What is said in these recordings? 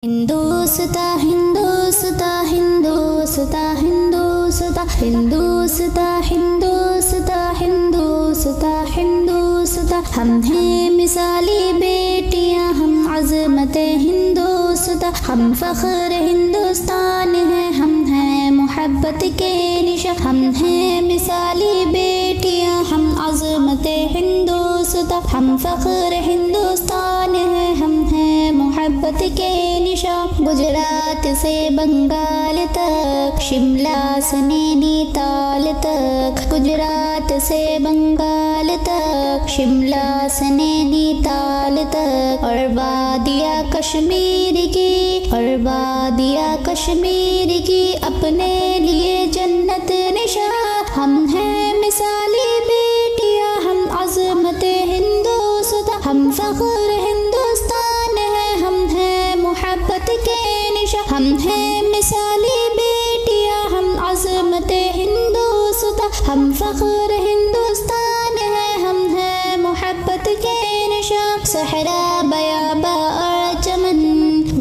ہندوستا ہندوستا ہندوستا ہندوستا ہندوستا ہندوستا ہندوستا ہندوستا ہم ہیں مثالی بیٹیاں، ہم عظمت ہندوستا، ہم فخر ہندوستان ہیں، ہم ہیں محبت کے نشاں، ہم ہیں مثالی بیٹیاں، ہم عظمت ہندوستا، ہم فخر ہندوستان ہیں، ہم ہیں محبت کے نشاں۔ گجرات سے بنگال تک، شملہ سے نینی تال تک، گجرات سے بنگال تک، شملہ سے نینی تال تک، اور وادیاں کشمیر کی، اور وادیاں کشمیر کی اپنے لیے جنت نشاں۔ ہم ہیں مثالی بیٹیاں، ہم عظمت ہندوستا، ہم فخر ہندوستان ہیں، ہم ہیں محبت کے نشاں، ہم ہیں مثالی بیٹیاں، ہم عظمت ہندوستا، ہم فخر ہندوستان ہیں، ہم ہیں محبت کے نشاں۔ صحرا بیاباں اور چمن،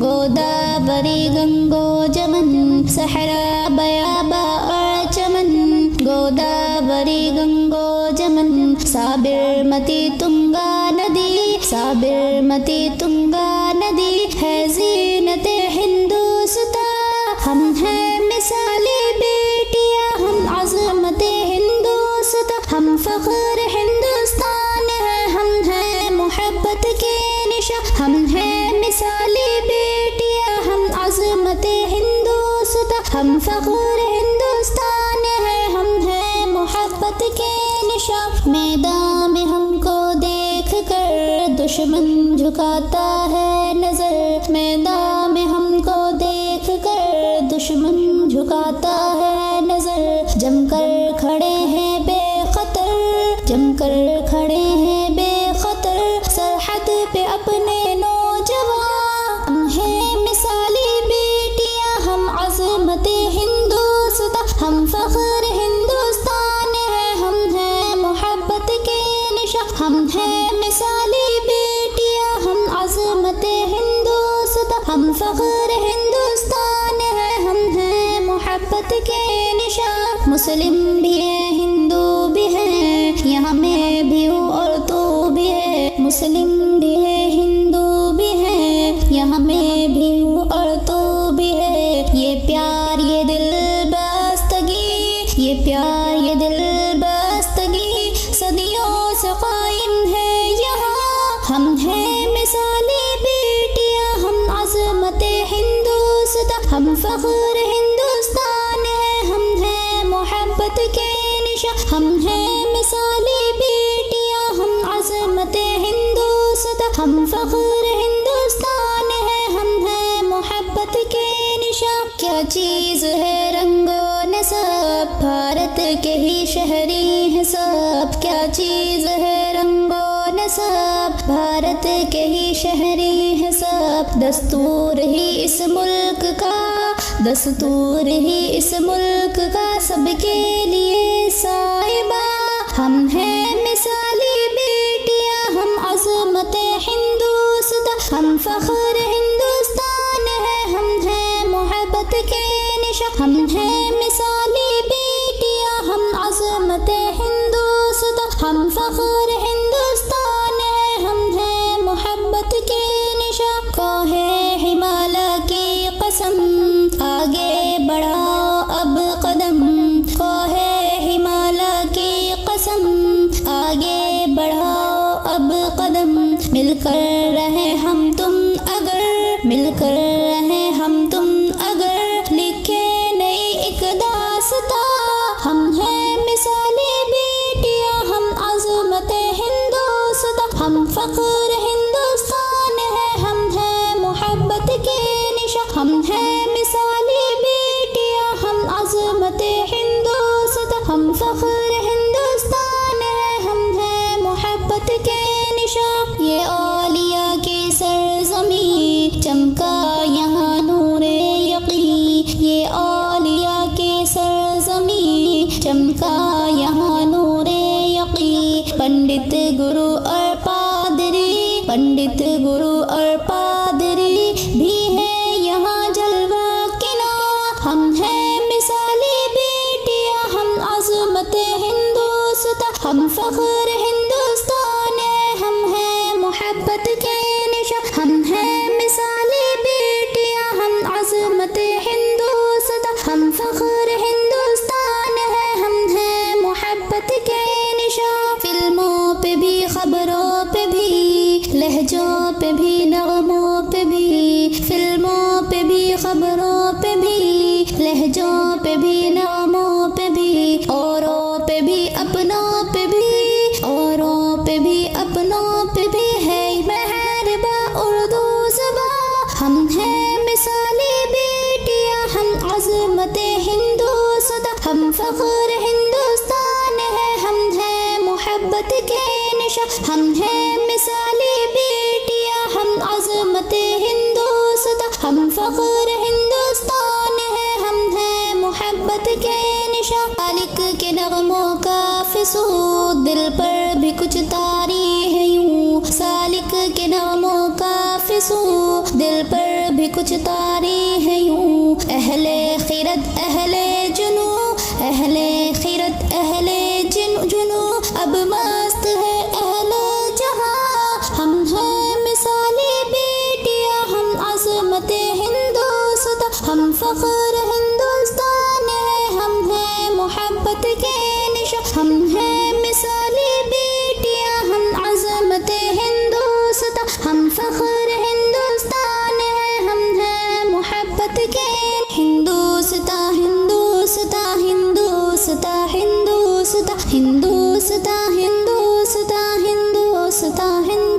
گوداوری گنگو جمن، صحرا بیاباں اور چمن، گوداوری گنگو جمن، سابرمتی تنگا ندی، سابرمتی تنگا ندی ہے زینت ہندوستا۔ ہم ہیں مثالی بیٹیاں، ہم عظمت ہندوستا، ہم فخر ہندوستان ہیں، ہم ہیں محبت کے نشاں، ہم ہیں مثالی بیٹیاں، ہم عظمت ہندوستا، ہم فخر ہندوستان ہیں، ہم ہیں محبت کے نشاں۔ میدان میں ہم کو دیکھ کر دشمن جھکاتا ہے نظر، میدان میں ہم کو دیکھ کر دشمن جھکاتا ہے نظر، جم کر کھڑے ہیں بے خطر، جم کر کھڑے ہیں بے خطر، سرحد پہ اپنے نوجوان، ہم ہیں مثالی بیٹیاں، ہم عظمت ہندوستا، ہم فخر ہندوستان ہیں، ہم ہیں محبت کے نشاں، ہم ہیں مثالی بیٹیاں، ہم عظمت ہندوستا، ہم فخر ہندوستان ہیں، ہم ہیں محبت کے نشاں۔ مسلم بھی ہیں، ہندو بھی ہیں، یہاں میں بھی ہوں اور تو بھی ہے، مسلم بھی ہے، ہندو بھی ہیں، یہاں میں بھی ہوں اور تو بھی ہے، یہ پیار یہ دل بستگی، یہ پیار یہ دل بستگی صدیوں سے قائم ہے یہاں۔ ہم ہیں مثالی بیٹیاں، ہم عظمت ہندوستا، ہم فخر ہندوستان ہیں، ہم ہیں محبت کے نشاں، ہم ہیں مثالی بیٹیاں، ہم عظمت ہندوستا، ہم فخر ہندوستان ہیں، ہم ہیں محبت کے نشاں۔ کیا چیز ہے رنگ و نسب، بھارت کے ہی شہری ہیں سب، کیا چیز ہے رنگ و نسب، بھارت کے ہی شہری ہیں سب، دستور ہی اس ملک کا، دستور ہی اس ملک کا سب کے لیے صاحبہ۔ ہم ہیں مثالی بیٹیاں، ہم عظمت ہندوستا، ہم فخر ہندوستان ہیں، ہم ہیں محبت کے نشاں، ہم ہیں مثالی بیٹیاں، ہم عظمت ہندوستا، ہم فخر ہندوستان ہیں، ہم ہیں محبت کے نشاں۔ کوہ ہمالیہ کی قسم، آگے بڑھاؤ اب قدم، کوہ ہمالیہ کی قسم، آگے بڑھاؤ اب قدم، مل کر رہیں ہم تم اگر، مل کر رہیں ہم تم اگر، لکھے نئی ایک داستاں۔ ہم ہیں مثالی بیٹیاں، ہم عظمت ہندوستا، ہم فخر ہندوستان ہیں، ہم ہیں محبت کے نشاں، ہم ہیں مثالی بیٹیاں، ہم عظمت ہندوستا، ہم فخر ہندوستان ہیں، ہم ہیں محبت کے نشاں۔ یہ اولیاء کی سرزمین، چمکا یہاں نور فخر ہندوستان ہے، ہم ہیں محبت کے نشاں، ہم ہیں مثالی بیٹیاں، ہم عظمت ہندوستان، ہم فخر ہندوستان ہے، ہم ہیں محبت کے نشاں۔ فلموں پہ بھی، خبروں پہ بھی، لہجوں پہ بھی، نغموں پہ بھی، فلموں پہ بھی، خبروں پہ بھی، لہجوں پہ بھی، نغموں پہ بھی، اوروں پہ بھی، اپنوں پہ بھی، اوروں پہ بھی، اپنوں پہ بھی ہے مہرباں اردو زبان۔ ہم ہیں مثالی بیٹیاں، ہم عظمت ہندوستان، ہم فخر ہندوستان ہے، ہم ہیں محبت کے نشاں، ہم ہیں مثالی بیٹیاں، ہم عظمت ہندوستان، ہم فخر ہندوستان ہے، ہم ہیں محبت کے نشاں۔ خالق کے نغموں کا فسود دل پر بھی کچھ طاری ہے یوں، سالک کے نغموں کا فسود دل پر بھی کچھ طاری ہے یوں، اہل خیرت اہل جنو، اہل خیرت اہل جنو اب مست ہے اہل جہاں۔ ہم ہیں مثالی بیٹیاں، ہم عظمت ہندوستان، ہم فخر ہندوستان ہے، ہم ہیں محبت کے نشاں، ہم ہیں مثالی بیٹیاں، ہم عظمت ہندوستان، ہم فخر ہندوستان ہے، ہم ہیں محبت کے ہندوستان، ہندوستان، ہندوستان، ہندوستان، ہندوستان، ہندوستان، ہندوستان، ہندوستان۔